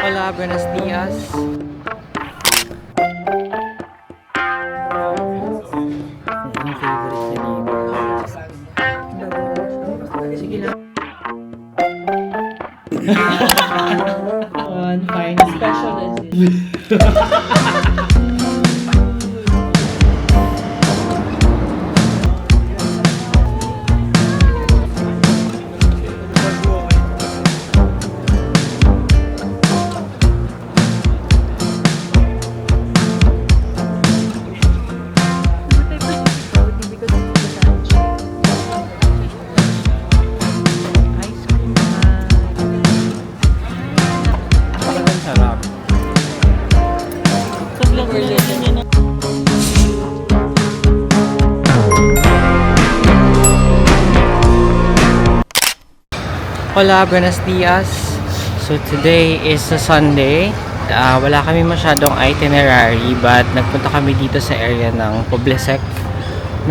Hola, buenos días. Ang favorite niya dito. Sige lang. One fine special Hola, buenos dias. So today is a Sunday. Wala kami masyadong itinerary but nagpunta kami dito sa area ng Poble Sec.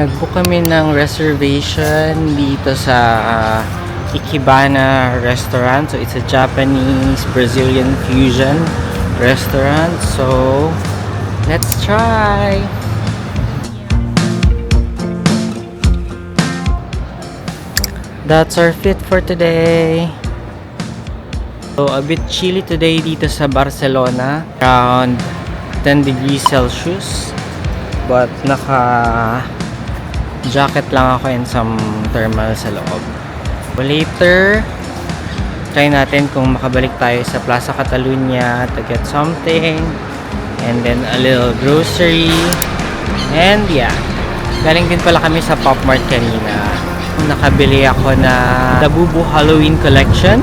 Nagbook kami ng reservation dito sa Ikibana restaurant. So it's a Japanese Brazilian fusion restaurant. So let's try. That's our fit for today. So a bit chilly today dito sa Barcelona, around 10 degrees Celsius, but naka jacket lang ako and some thermal sa loob. So later try natin kung makabalik tayo sa Plaza Catalunya to get something, and then a little grocery, and yeah, galing din pala kami sa Pop Mart kanina. Nakabili ako na Labubu Halloween collection,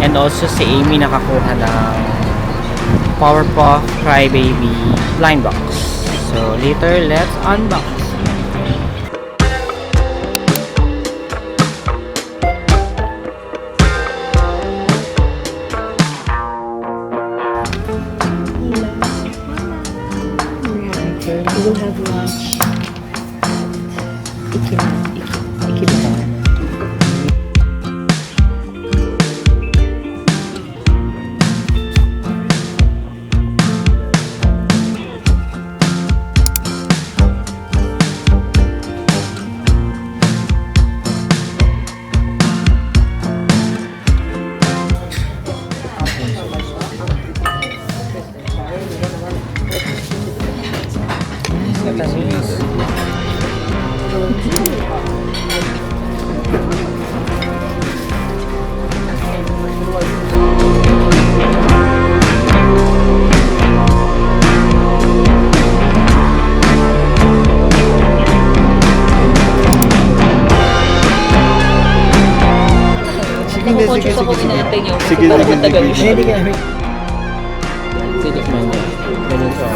and also si Amy nakakuha ng Powerpuff Crybaby blind box. So later, let's unbox. We will have lunch. Ikibana. Nakukonscious ako inaantay niyo. Sige, Parang sige, matagal sige. siya. Hindi ka. Sinikman niya. Ganun siya.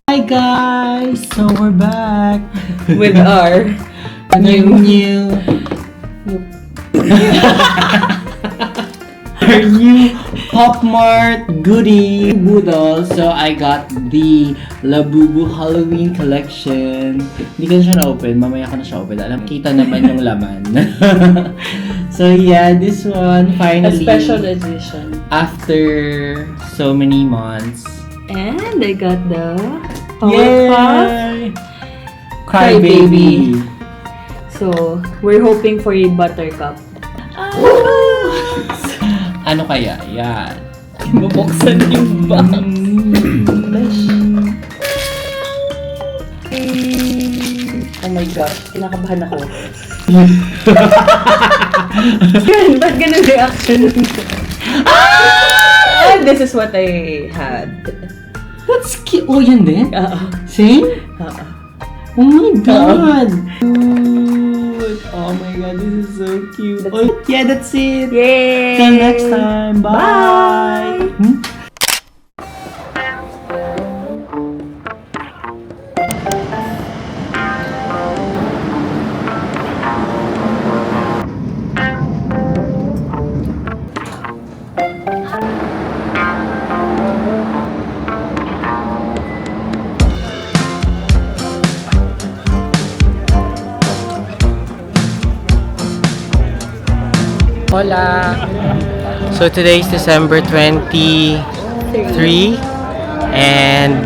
Hi guys! So we're back With our new our new Pop Mart Gaudí Boodle. So I got the Labubu Halloween collection. Hindi ko na siya na-open. Mamaya ko na siya open. Alam, kita naman yung laman. So yeah, this one a finally. special edition. After so many months. And I got the Powerpuff Yay! Crybaby. So, we're hoping for a buttercup. Ano kaya? Yan. Bubuksan yung box. Oh my gosh, kinakabahan ako. Yan, ba't ganun reaction? This is what I had. That's cute. Oh, yan din? Oo. Same? Oo. Oh my God! Dude! Oh my God, this is so cute. Oh, yeah, that's it. Yay! Till next time. Bye! Bye! Hola! So today is December 23 and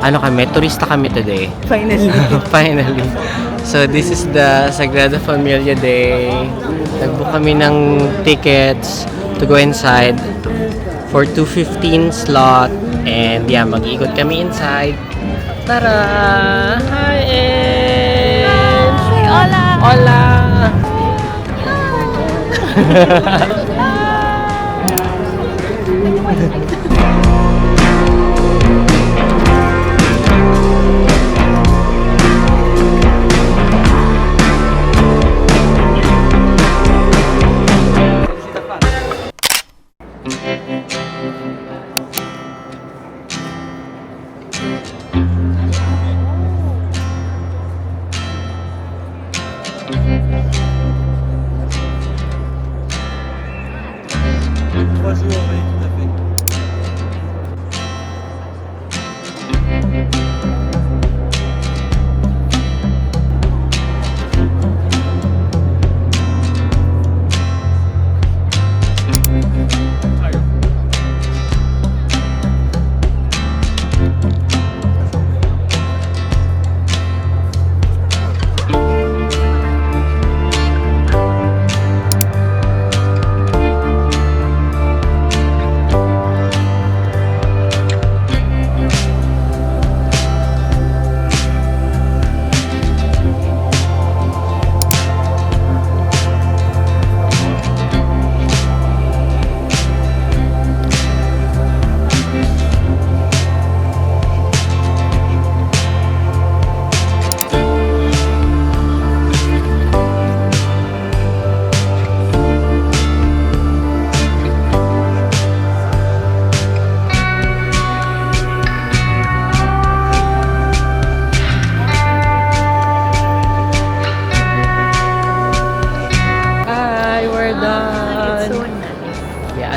ano kami, turista kami today. Finally. Finally. So this is the Sagrada Familia day. Nag-book kami ng tickets to go inside for 2:15 slot and yeah, mag-ikot kami inside. Tara! Hi, Em! Hola! Hola!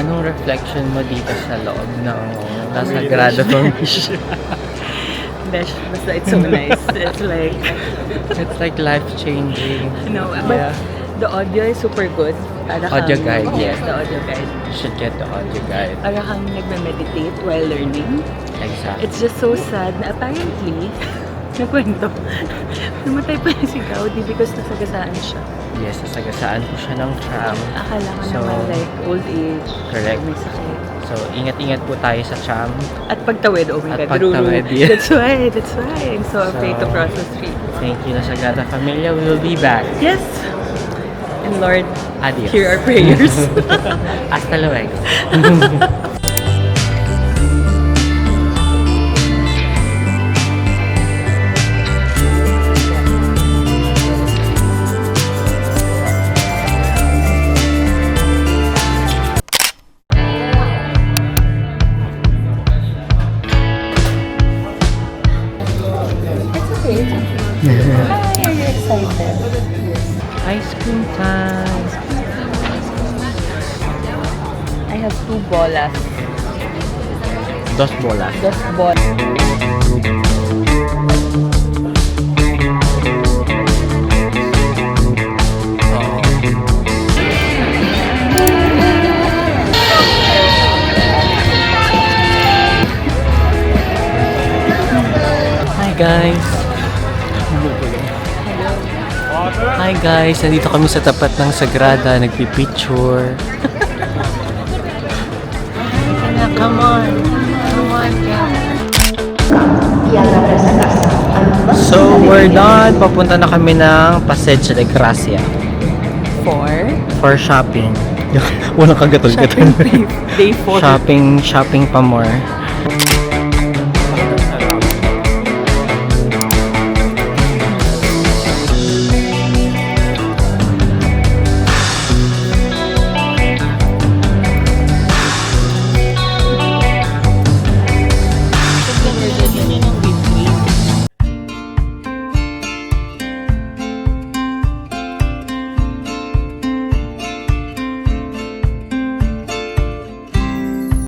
Anong reflection mo dito sa loob ng Sagrada Familia? Besh, basta it's so nice. It's like life-changing. No, but the audio is super good. Audio guide, yes. yeah. The audio guide. You should get the audio guide. Para kang nagme-meditate while learning. Exactly. It's just so sad na apparently, nakwento, namatay pa si Gaudí because nasagasaan siya. Yes, nasagasaan ko siya ng tram. Akala ko So, naman like old age. Correct. May sakit. So, ingat-ingat po tayo sa tram. At pagtawid, oh my At God, pagtawid, Ruru. yeah. That's why I'm so afraid to cross the street. Thank you na Sagrada Familia. We will be back. Yes! And Lord, Adios. hear our prayers. Hasta luego. Are you excited? Ice cream time. I have 2 bolas. Dos bolas. 2 bolas. Hi guys. Hi guys, nandito kami sa tapat ng Sagrada, nagpi-picture. Come on. So, we're done. Papunta na kami ng Passeig de Gracia for shopping. Walang kagatol-gatol. Day 4. Shopping pa more.